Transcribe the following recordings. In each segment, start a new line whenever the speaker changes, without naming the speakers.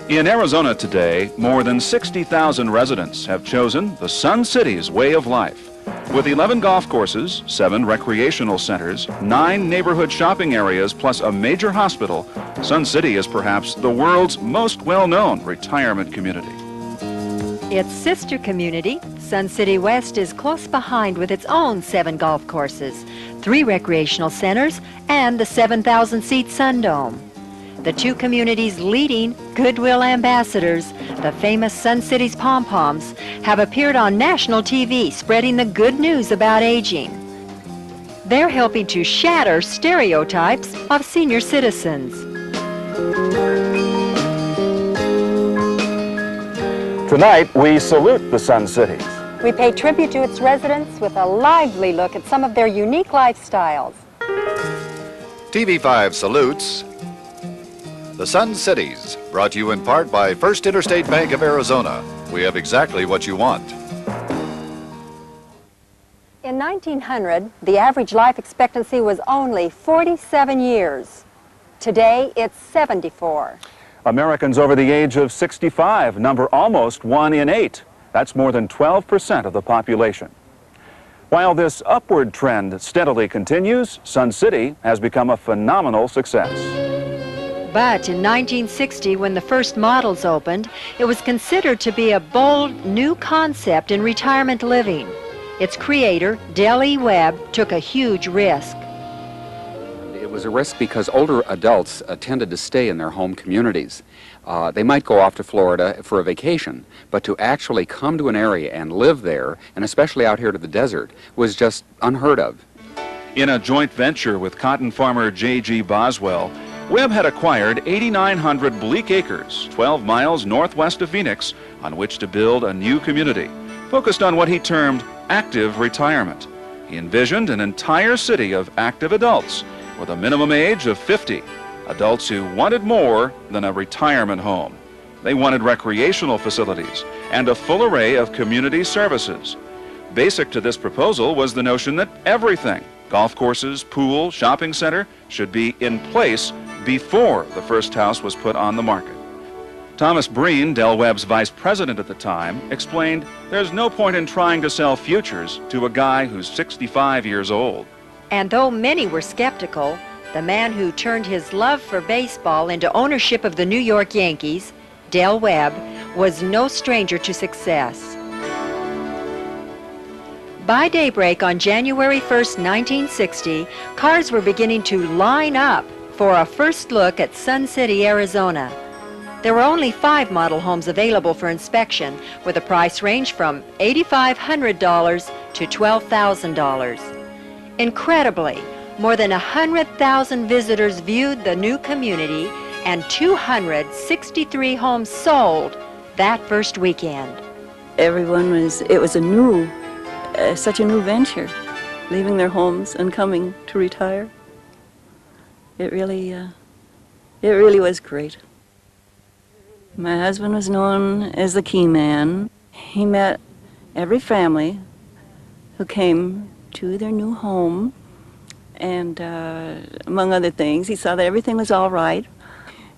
In Arizona today, more than 60,000 residents have chosen the Sun City's way of life. With 11 golf courses, 7 recreational centers, 9 neighborhood shopping areas, plus a major hospital, Sun City is perhaps the world's most well-known retirement community.
Its sister community, Sun City West, is close behind with its own 7 golf courses, 3 recreational centers, and the 7,000-seat Sundome. The two communities' leading goodwill ambassadors, the famous Sun City's pom-poms, have appeared on national TV spreading the good news about aging. They're helping to shatter stereotypes of senior citizens.
Tonight, we salute the Sun Cities.
We pay tribute to its residents with a lively look at some of their unique lifestyles.
TV5 salutes the Sun Cities, brought to you in part by First Interstate Bank of Arizona. We have exactly what you want.
In 1900, the average life expectancy was only 47 years. Today, it's 74.
Americans over the age of 65 number almost 1 in 8. That's more than 12% of the population. While this upward trend steadily continues, Sun City has become a phenomenal success.
But in 1960, when the first models opened, it was considered to be a bold new concept in retirement living. Its creator, Del E. Webb, took a huge risk.
It was a risk because older adults tended to stay in their home communities. They might go off to Florida for a vacation, but to actually come to an area and live there, and especially out here to the desert, was just unheard of.
In a joint venture with cotton farmer J.G. Boswell, Webb had acquired 8,900 bleak acres, 12 miles northwest of Phoenix, on which to build a new community, focused on what he termed active retirement. He envisioned an entire city of active adults with a minimum age of 50, adults who wanted more than a retirement home. They wanted recreational facilities and a full array of community services. Basic to this proposal was the notion that everything, golf courses, pool, shopping center, should be in place before the first house was put on the market. Thomas Breen, Del Webb's vice president at the time, explained there's no point in trying to sell futures to a guy who's 65 years old.
And though many were skeptical, the man who turned his love for baseball into ownership of the New York Yankees, Del Webb, was no stranger to success. By daybreak on January 1st, 1960, cars were beginning to line up for a first look at Sun City, Arizona. There were only 5 model homes available for inspection, with a price range from $8,500 to $12,000. Incredibly, more than 100,000 visitors viewed the new community, and 263 homes sold that first weekend.
Everyone it was a new, such a new venture, leaving their homes and coming to retire. It really was great. My husband was known as the key man. He met every family who came to their new home, and among other things, he saw that everything was all right,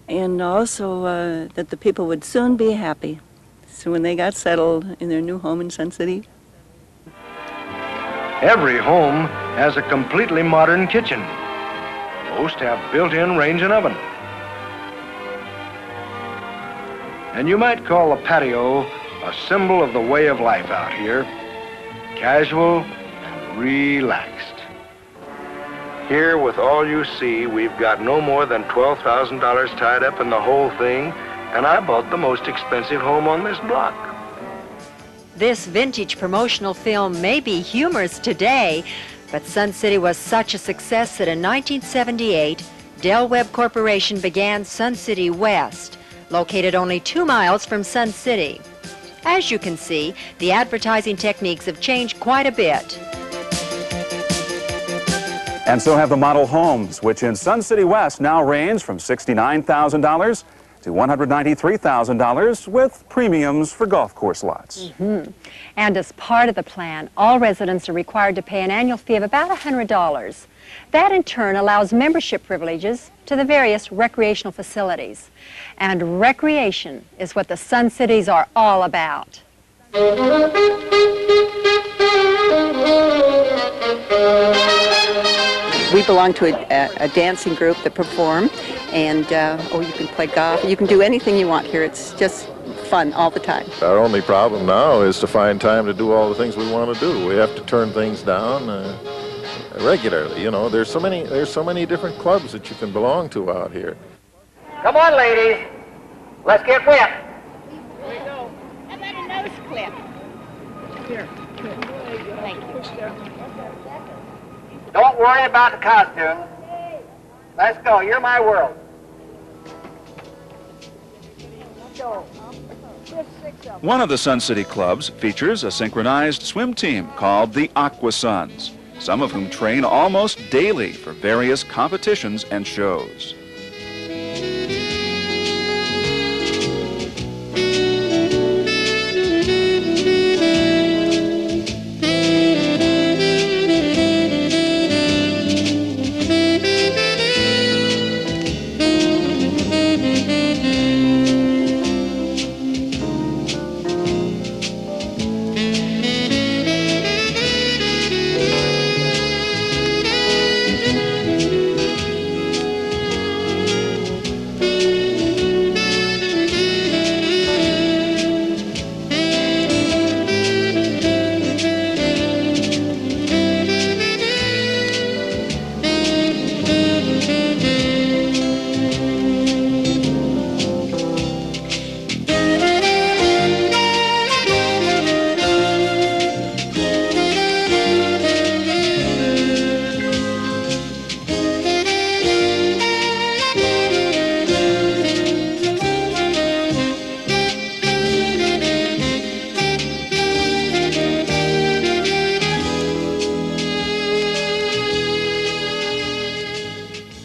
and also that the people would soon be happy. So when they got settled in their new home in Sun City.
Every home has a completely modern kitchen. Most have built-in range and oven. And you might call the patio a symbol of the way of life out here. Casual and relaxed. Here, with all you see, we've got no more than $12,000 tied up in the whole thing, and I bought the most expensive home on this block.
This vintage promotional film may be humorous today, but Sun City was such a success that in 1978, Del Webb Corporation began Sun City West, located only 2 miles from Sun City. As you can see, the advertising techniques have changed quite a bit.
And so have the model homes, which in Sun City West now range from $69,000 to to $193,000 with premiums for golf course lots.
And as part of the plan, all residents are required to pay an annual fee of about $100. That in turn allows membership privileges to the various recreational facilities. And recreation is what the Sun Cities are all about.
We belong to a dancing group that perform, and you can play golf. You can do anything you want here. It's just fun all the time.
Our only problem now is to find time to do all the things we want to do. We have to turn things down regularly. You know, there's so many different clubs that you can belong to out here.
Come on, ladies. Let's get wet.
Here we go. How about a nose clip? Here. Thank you.
Don't worry about the costume. Let's go. You're my world.
One of the Sun City clubs features a synchronized swim team called the Aqua Suns, some of whom train almost daily for various competitions and shows.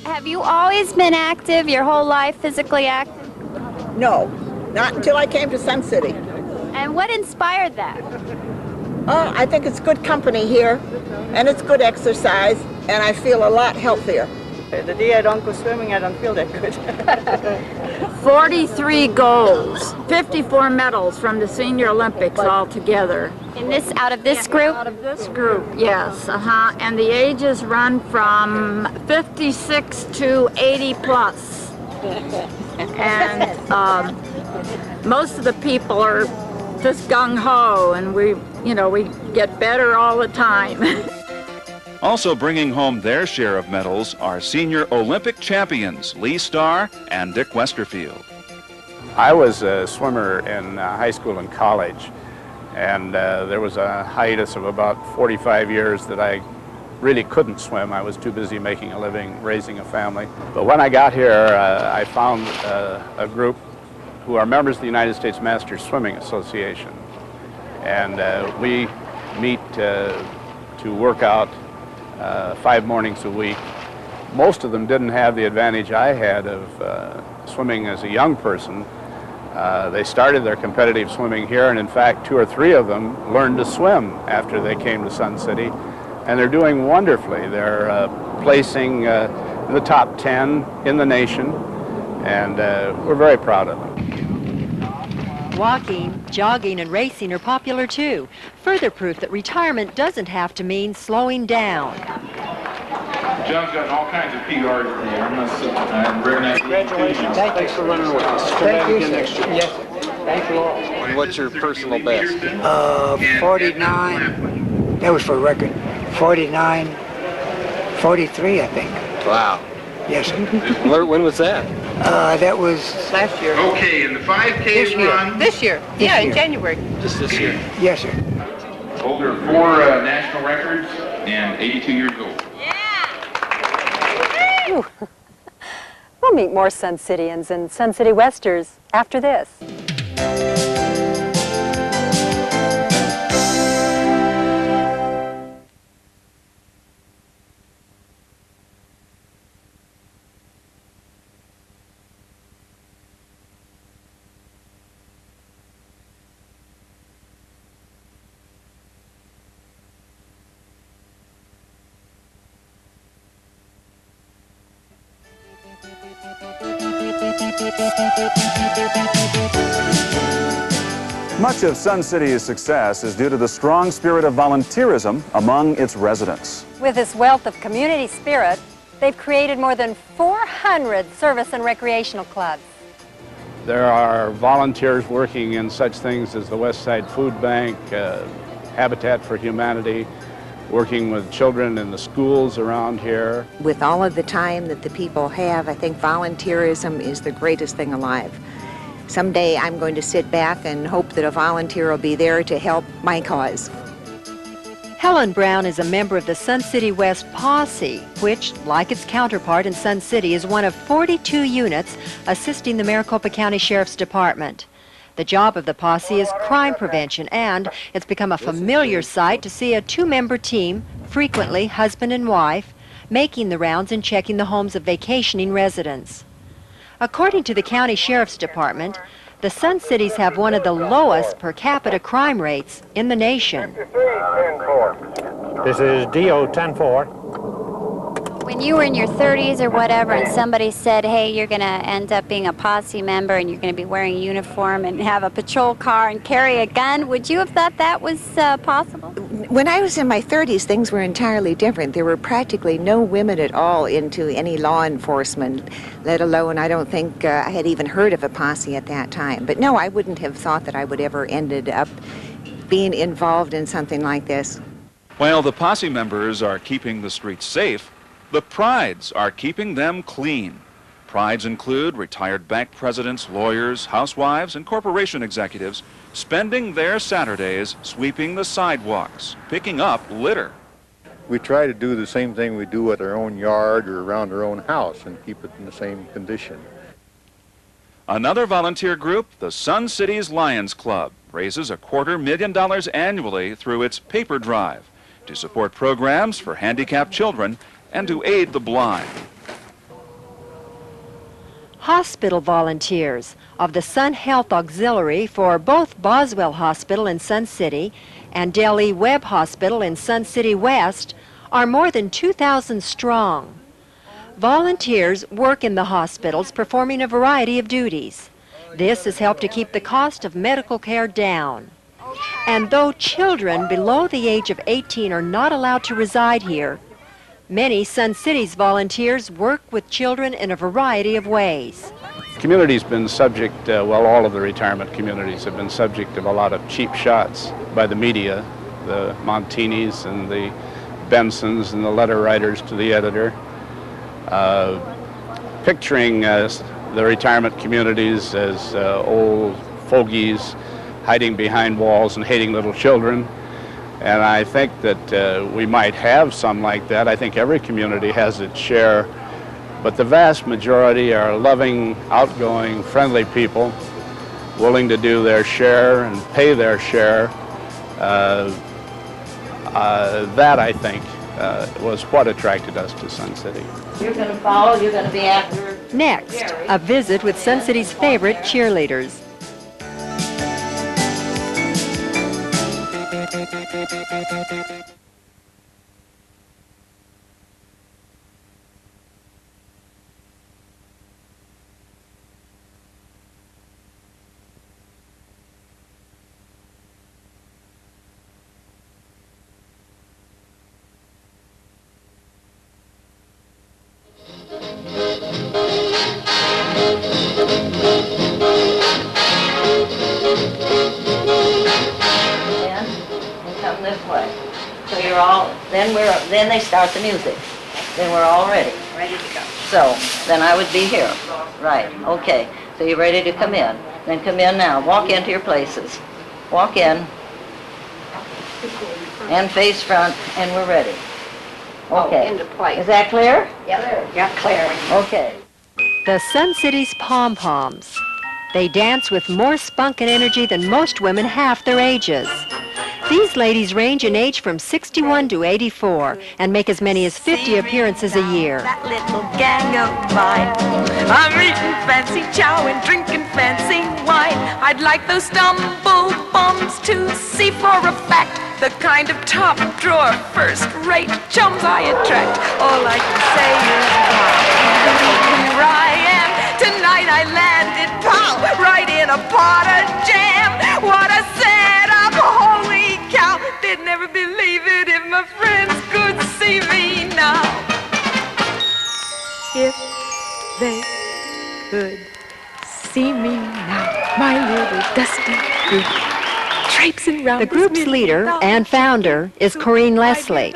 Have you always been active, your whole life physically active?
No, not until I came to Sun City.
And what inspired that?
Oh, I think it's good company here, and it's good exercise, and I feel a lot healthier.
The day I don't go swimming, I don't feel that good.
43 golds, 54 medals from the Senior Olympics altogether.
Out of this group?
Out of this group, yes. And the ages run from 56 to 80 plus. And most of the people are just gung-ho, and we get better all the time.
Also bringing home their share of medals are senior Olympic champions Lee Starr and Dick Westerfield.
I was a swimmer in high school and college, and there was a hiatus of about 45 years that I really couldn't swim. I was too busy making a living, raising a family. But when I got here, I found a group who are members of the United States Masters Swimming Association. And we meet to work out 5 mornings a week. Most of them didn't have the advantage I had of swimming as a young person. They started their competitive swimming here, and in fact 2 or 3 of them learned to swim after they came to Sun City, and they're doing wonderfully. They're placing in the top 10 in the nation, and we're very proud of them.
Walking, jogging, and racing are popular too. Further proof that retirement doesn't have to mean slowing down.
John's gotten all kinds of PRs for you. I'm not recognize. Congratulations.
Thanks for running with us. Come back again next year.
Yes, thank you all.
And what's your personal best?
49. That was for a record. 49, 43, I think.
Wow.
Yes, sir.
When was that?
That was
Last year.
Okay, in the 5K run.
This year. Yeah, in January.
Just this year?
Yes, sir.
Holder of 4 national records and 82 years old.
We'll meet more Sun Cityans and Sun City Westers after this.
Much of Sun City's success is due to the strong spirit of volunteerism among its residents.
With this wealth of community spirit, they've created more than 400 service and recreational clubs.
There are volunteers working in such things as the West Side Food Bank, Habitat for Humanity, working with children in the schools around here.
With all of the time that the people have, I think volunteerism is the greatest thing alive. Someday I'm going to sit back and hope that a volunteer will be there to help my cause.
Helen Brown is a member of the Sun City West Posse, which, like its counterpart in Sun City, is one of 42 units assisting the Maricopa County Sheriff's Department. The job of the posse is crime prevention, and it's become a familiar sight to see a two-member team, frequently husband and wife, making the rounds and checking the homes of vacationing residents. According to the County Sheriff's Department, the Sun Cities have one of the lowest per capita crime rates in the nation.
This is DO 10-4.
When you were in your 30s or whatever and somebody said, hey, you're going to end up being a posse member and you're going to be wearing a uniform and have a patrol car and carry a gun, would you have thought that was possible?
When I was in my 30s, things were entirely different. There were practically no women at all into any law enforcement, let alone I don't think I had even heard of a posse at that time. But no, I wouldn't have thought that I would ever ended up being involved in something like this.
While the posse members are keeping the streets safe, the prides are keeping them clean. Prides include retired bank presidents, lawyers, housewives, and corporation executives spending their Saturdays sweeping the sidewalks, picking up litter.
We try to do the same thing we do at our own yard or around our own house and keep it in the same condition.
Another volunteer group, the Sun Cities Lions Club, raises $250,000 annually through its paper drive to support programs for handicapped children and to aid the blind.
Hospital volunteers of the Sun Health Auxiliary for both Boswell Hospital in Sun City and Del E. Webb Hospital in Sun City West are more than 2,000 strong. Volunteers work in the hospitals performing a variety of duties. This has helped to keep the cost of medical care down. And though children below the age of 18 are not allowed to reside here, many Sun Cities volunteers work with children in a variety of ways.
The community's been subject, well, all of the retirement communities have been subject of a lot of cheap shots by the media, the Montinis and the Bensons and the letter writers to the editor, picturing the retirement communities as old fogies hiding behind walls and hating little children. And I think that we might have some like that. I think every community has its share, but the vast majority are loving, outgoing, friendly people, willing to do their share and pay their share. That, I think, was what attracted us to Sun City.
You're going to follow, you're going to be after.
Next, a visit with Sun City's favorite cheerleaders.
Then they start the music. Then we're all ready. Ready to go. So, then I would be here. Right, okay. So you're ready to come in. Then come in now. Walk into your places. Walk in. And face front, and we're ready. Okay.
Into place.
Is that clear?
Yep. Yeah, clear.
Okay.
The Sun City's pom-poms. They dance with more spunk and energy than most women half their ages. These ladies range in age from 61 to 84 and make as many as 50 appearances a year.
That little gang of mine. I'm eating fancy chow and drinking fancy wine. I'd like those stumble bums to see for a fact the kind of top drawer, first-rate chums I attract. All I can say is, here I am, tonight I landed, pow, right in a pot of jam. What a setup, holy cow. They'd never believe it if my friends could see me now. If they could see me now, my little dusty group, traipsing round.
The group's leader and founder is Corinne Leslie.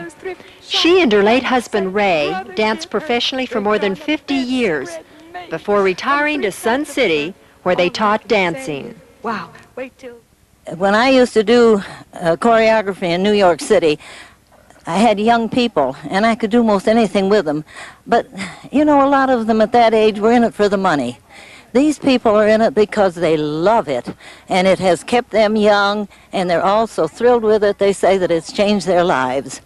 She and her late husband Ray danced professionally for more than 50 years before retiring to Sun City, where they taught dancing.
Wow, wait till...
When I used to do choreography in New York City, I had young people, and I could do most anything with them. But, you know, a lot of them at that age were in it for the money. These people are in it because they love it, and it has kept them young, and they're all so thrilled with it, they say that it's changed their lives.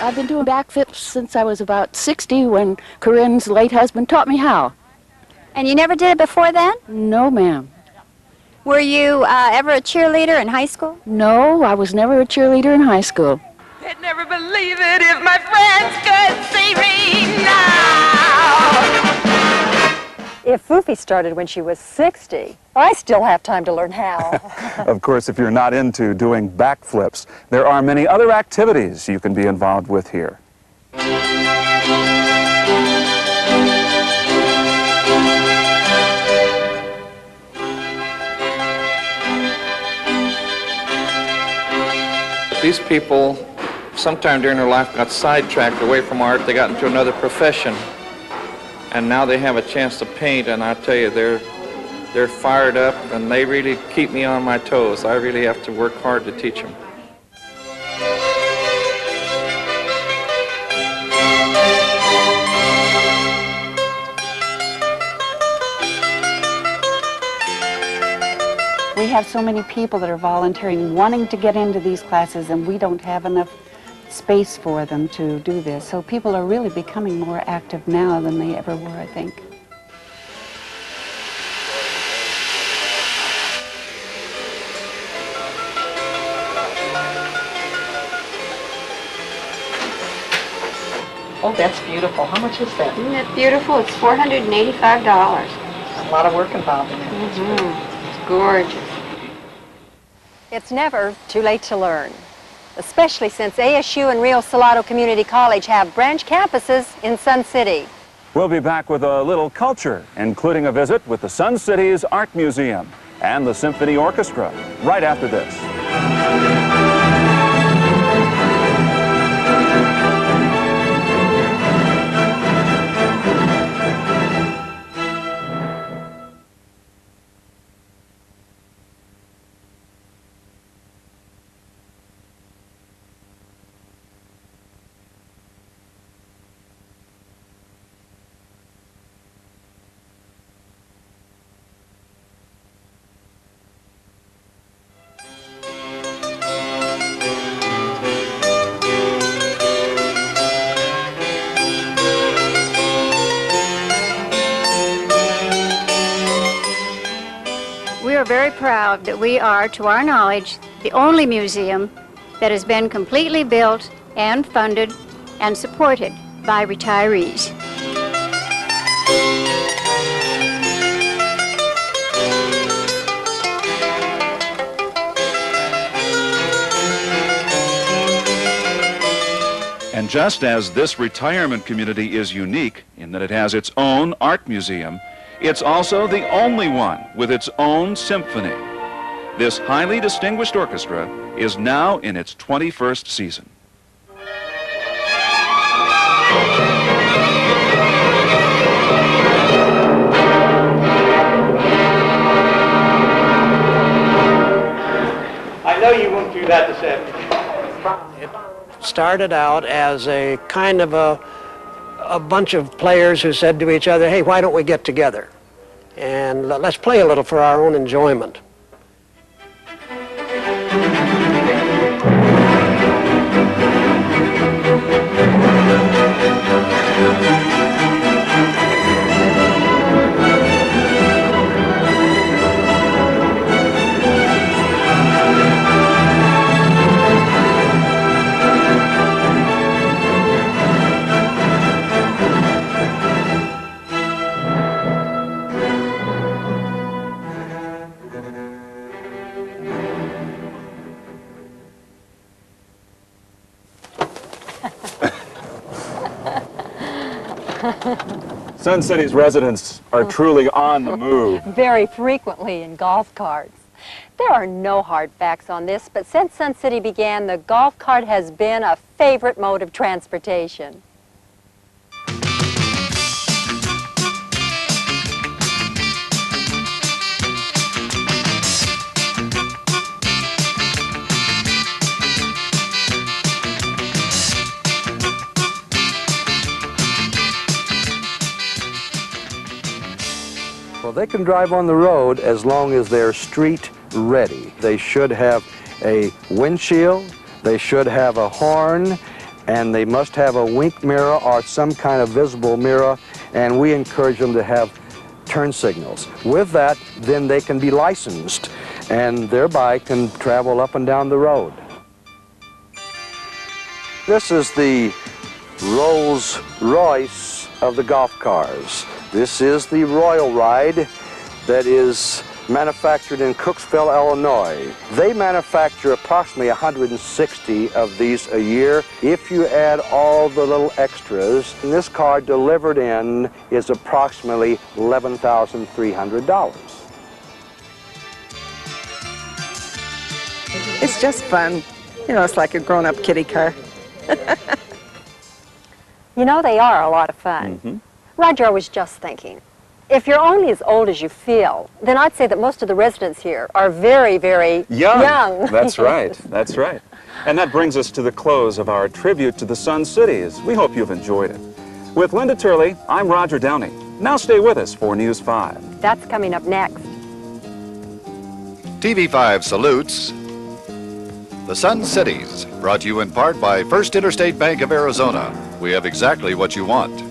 I've been doing backflips since I was about 60 when Corinne's late husband taught me how.
And you never did it before then?
No, ma'am.
Were you ever a cheerleader in high school?
No, I was never a cheerleader in high school.
They'd never believe it if my friends could see me now.
If Foofy started when she was 60, I still have time to learn how.
Of course, if you're not into doing backflips, there are many other activities you can be involved with here.
These people, sometime during their life, got sidetracked away from art. They got into another profession. And now they have a chance to paint, and I tell you, they're fired up, and they really keep me on my toes. I really have to work hard to teach them.
We have so many people that are volunteering, wanting to get into these classes, and we don't have enough space for them to do this. So people are really becoming more active now than they ever were, I think.
Oh, that's beautiful. How much is that?
Isn't it beautiful? It's $485.
A lot of work involved in it.
It's gorgeous.
It's never too late to learn, especially since ASU and Rio Salado Community College have branch campuses in Sun City.
We'll be back with a little culture, including a visit with the Sun City's Art Museum and the Symphony Orchestra, right after this.
We are very proud that we are, to our knowledge, the only museum that has been completely built and funded and supported by retirees.
And just as this retirement community is unique in that it has its own art museum, it's also the only one with its own symphony. This highly distinguished orchestra is now in its 21st season.
I know you won't do that this afternoon. It started out as a kind of a bunch of players who said to each other, hey, why don't we get together? And let's play a little for our own enjoyment.
Sun City's residents are truly on the move.
Very frequently in golf carts. There are no hard facts on this, but since Sun City began, the golf cart has been a favorite mode of transportation.
Well, they can drive on the road as long as they're street ready. They should have a windshield, they should have a horn, and they must have a wink mirror or some kind of visible mirror, and we encourage them to have turn signals. With that, then they can be licensed and thereby can travel up and down the road. This is the Rolls Royce of the golf cars. This is the Royal Ride that is manufactured in Cooksville, Illinois. They manufacture approximately 160 of these a year. If you add all the little extras, and this car delivered in is approximately $11,300.
It's just fun. You know, it's like a grown-up kiddie car.
You know, they are a lot of fun. Roger, I was just thinking, if you're only as old as you feel, then I'd say that most of the residents here are very, very young.
That's right. That's right. And that brings us to the close of our tribute to the Sun Cities. We hope you've enjoyed it. With Linda Turley, I'm Roger Downey. Now stay with us for News 5.
That's coming up next.
TV5 salutes the Sun Cities, brought to you in part by First Interstate Bank of Arizona. We have exactly what you want.